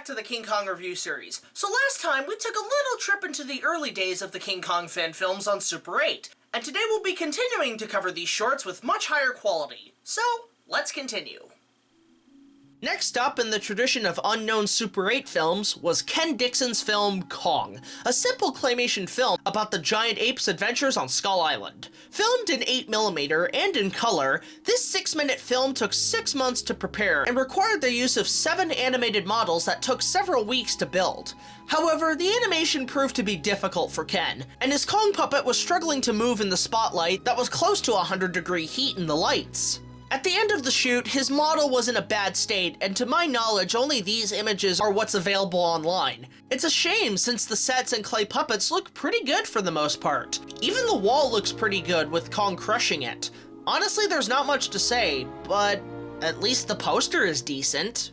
back to the King Kong review series. So last time, we took a little trip into the early days of the King Kong fan films on Super 8, and today we'll be continuing to cover these shorts with much higher quality. So, let's continue. Next up in the tradition of unknown Super 8 films was Ken Dixon's film Kong, a simple claymation film about the giant ape's adventures on Skull Island. Filmed in 8mm and in color, this 6-minute film took 6 months to prepare and required the use of 7 animated models that took several weeks to build. However, the animation proved to be difficult for Ken, and his Kong puppet was struggling to move in the spotlight that was close to 100-degree heat in the lights. At the end of the shoot, his model was in a bad state, and to my knowledge, only these images are what's available online. It's a shame since the sets and clay puppets look pretty good for the most part. Even the wall looks pretty good with Kong crushing it. Honestly, there's not much to say, but at least the poster is decent.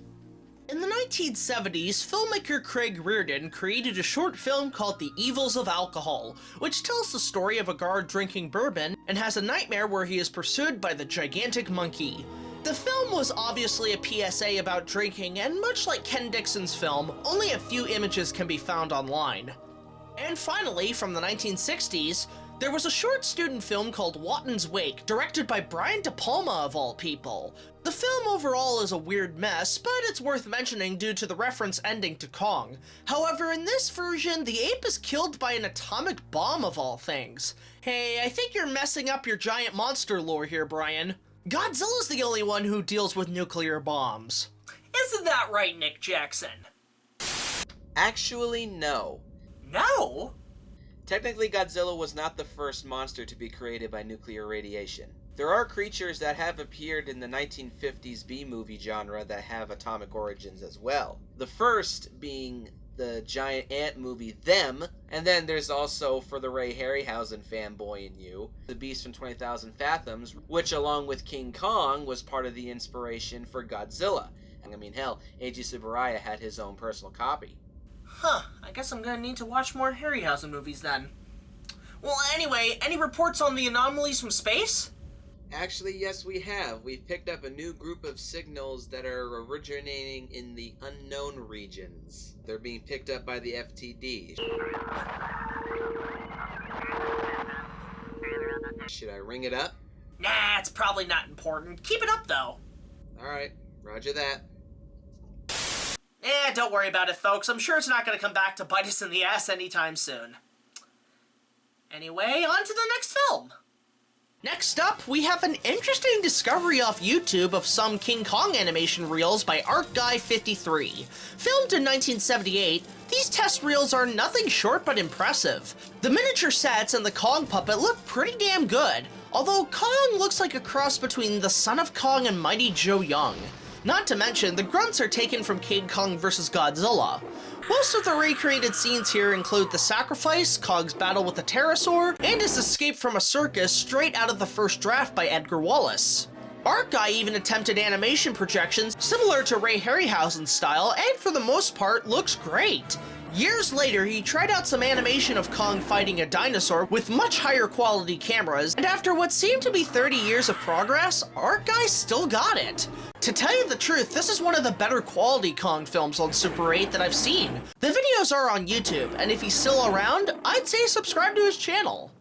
In the 1970s, filmmaker Craig Reardon created a short film called The Evils of Alcohol, which tells the story of a guard drinking bourbon and has a nightmare where he is pursued by the gigantic monkey. The film was obviously a PSA about drinking, and much like Ken Dixon's film, only a few images can be found online. And finally, from the 1960s, there was a short student film called Watton's Wake, directed by Brian De Palma of all people. The film overall is a weird mess, but it's worth mentioning due to the reference ending to Kong. However, in this version, the ape is killed by an atomic bomb of all things. Hey, I think you're messing up your giant monster lore here, Brian. Godzilla's the only one who deals with nuclear bombs. Isn't that right, Nick Jackson? Actually, no. No? Technically, Godzilla was not the first monster to be created by nuclear radiation. There are creatures that have appeared in the 1950s B-movie genre that have atomic origins as well. The first being the giant ant movie Them, and then there's also, for the Ray Harryhausen fanboy in you, The Beast from 20,000 Fathoms, which along with King Kong was part of the inspiration for Godzilla. I mean, hell, Eiji Tsuburaya had his own personal copy. Huh, I guess I'm gonna need to watch more Harryhausen movies then. Well, anyway, any reports on the anomalies from space? Actually, yes, we have. We've picked up a new group of signals that are originating in the unknown regions. They're being picked up by the FTD. Should I ring it up? Nah, it's probably not important. Keep it up, though. Alright, roger that. Don't worry about it, folks. I'm sure it's not going to come back to bite us in the ass anytime soon. Anyway, on to the next film. Next up, we have an interesting discovery off YouTube of some King Kong animation reels by ArtGuy53. Filmed in 1978, these test reels are nothing short but impressive. The miniature sets and the Kong puppet look pretty damn good, although Kong looks like a cross between the Son of Kong and Mighty Joe Young. Not to mention, the grunts are taken from King Kong vs. Godzilla. Most of the recreated scenes here include the sacrifice, Kong's battle with the pterosaur, and his escape from a circus straight out of the first draft by Edgar Wallace. ArtGuy even attempted animation projections similar to Ray Harryhausen's style, and for the most part, looks great. Years later, he tried out some animation of Kong fighting a dinosaur with much higher quality cameras, and after what seemed to be 30 years of progress, ArtGuy still got it. To tell you the truth, this is one of the better quality Kong films on Super 8 that I've seen. The videos are on YouTube, and if he's still around, I'd say subscribe to his channel.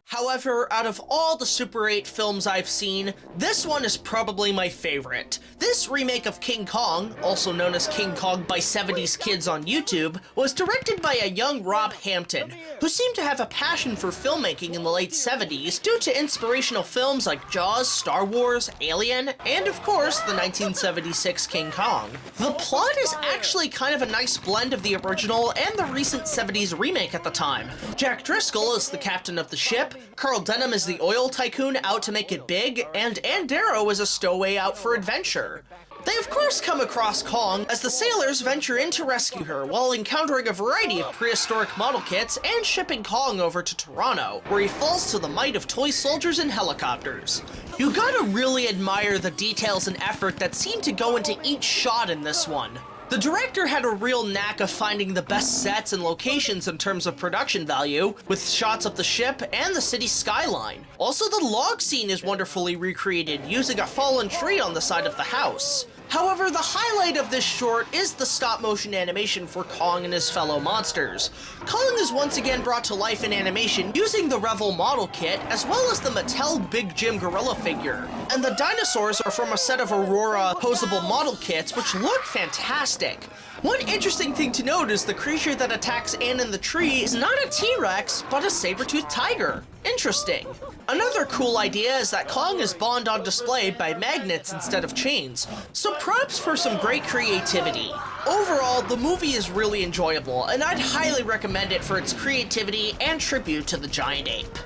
However, out of all the Super 8 films I've seen, this one is probably my favorite. This remake of King Kong, also known as King Kong by 70s kids on YouTube, was directed by a young Rob Hampton, who seemed to have a passion for filmmaking in the late 70s due to inspirational films like Jaws, Star Wars, Alien, and of course, the 1976 King Kong. The plot is actually kind of a nice blend of the original and the recent 70s remake at the time. Jack Driscoll is the captain of the ship, Carl Denham is the oil tycoon out to make it big, and Ann Darrow is a stowaway out for adventure. They of course come across Kong as the sailors venture in to rescue her while encountering a variety of prehistoric model kits and shipping Kong over to Toronto, where he falls to the might of toy soldiers and helicopters. You gotta really admire the details and effort that seem to go into each shot in this one. The director had a real knack of finding the best sets and locations in terms of production value, with shots of the ship and the city skyline. Also, the log scene is wonderfully recreated using a fallen tree on the side of the house. However, the highlight of this short is the stop-motion animation for Kong and his fellow monsters. Kong is once again brought to life in animation using the Revel model kit, as well as the Mattel Big Jim gorilla figure. And the dinosaurs are from a set of Aurora posable model kits, which look fantastic. One interesting thing to note is the creature that attacks Anne in the tree is not a T-Rex, but a saber-toothed tiger. Interesting. Another cool idea is that Kong is Bond on display by magnets instead of chains, so props for some great creativity. Overall, the movie is really enjoyable, and I'd highly recommend it for its creativity and tribute to the giant ape.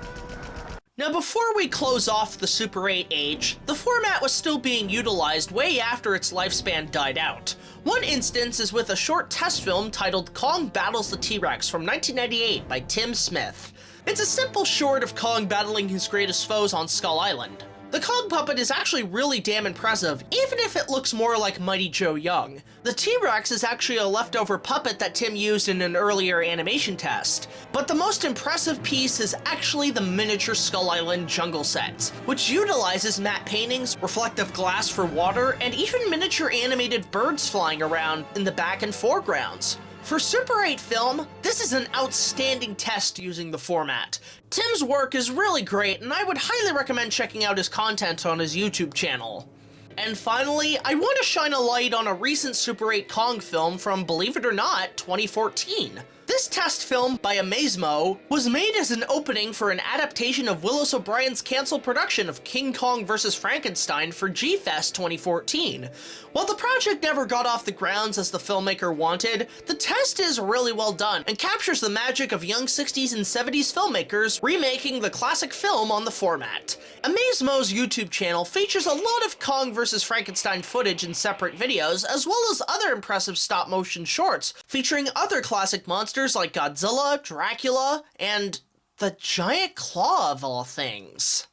Now, before we close off the Super 8 age, the format was still being utilized way after its lifespan died out. One instance is with a short test film titled Kong Battles the T-Rex from 1998 by Tim Smith. It's a simple short of Kong battling his greatest foes on Skull Island. The Kong puppet is actually really damn impressive, even if it looks more like Mighty Joe Young. The T-Rex is actually a leftover puppet that Tim used in an earlier animation test. But the most impressive piece is actually the miniature Skull Island jungle sets, which utilizes matte paintings, reflective glass for water, and even miniature animated birds flying around in the back and foregrounds. For Super 8 film, this is an outstanding test using the format. Tim's work is really great, and I would highly recommend checking out his content on his YouTube channel. And finally, I want to shine a light on a recent Super 8 Kong film from, believe it or not, 2014. This test film by Amazemo was made as an opening for an adaptation of Willis O'Brien's canceled production of King Kong vs. Frankenstein for G-Fest 2014. While the project never got off the grounds as the filmmaker wanted, the test is really well done and captures the magic of young 60s and 70s filmmakers remaking the classic film on the format. Amazemo's YouTube channel features a lot of Kong vs. Frankenstein footage in separate videos, as well as other impressive stop-motion shorts featuring other classic monsters like Godzilla, Dracula, and the giant claw of all things.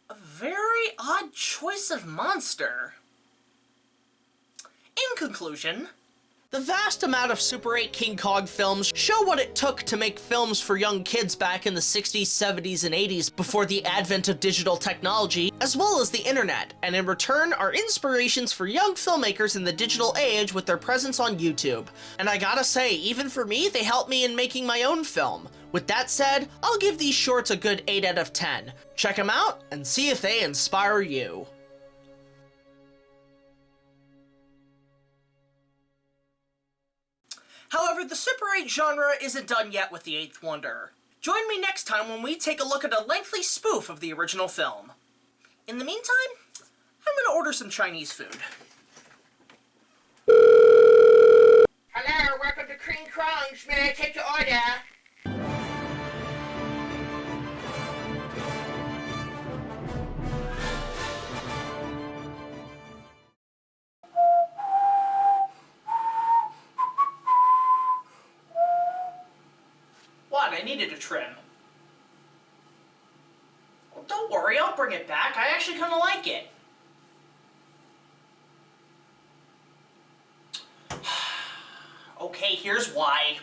A very odd choice of monster. In conclusion, the vast amount of Super 8 King Kong films show what it took to make films for young kids back in the 60s, 70s, and 80s before the advent of digital technology, as well as the internet, and in return are inspirations for young filmmakers in the digital age with their presence on YouTube. And I gotta say, even for me, they helped me in making my own film. With that said, I'll give these shorts a good 8 out of 10. Check them out and see if they inspire you. however, the Super 8 genre isn't done yet with the Eighth Wonder. Join me next time when we take a look at a lengthy spoof of the original film. In the meantime, I'm gonna order some Chinese food. Hello, welcome to King Kong's. May I take your order? What? I needed a trim. Well, don't worry, I'll bring it back. I actually kind of like it. Okay, here's why.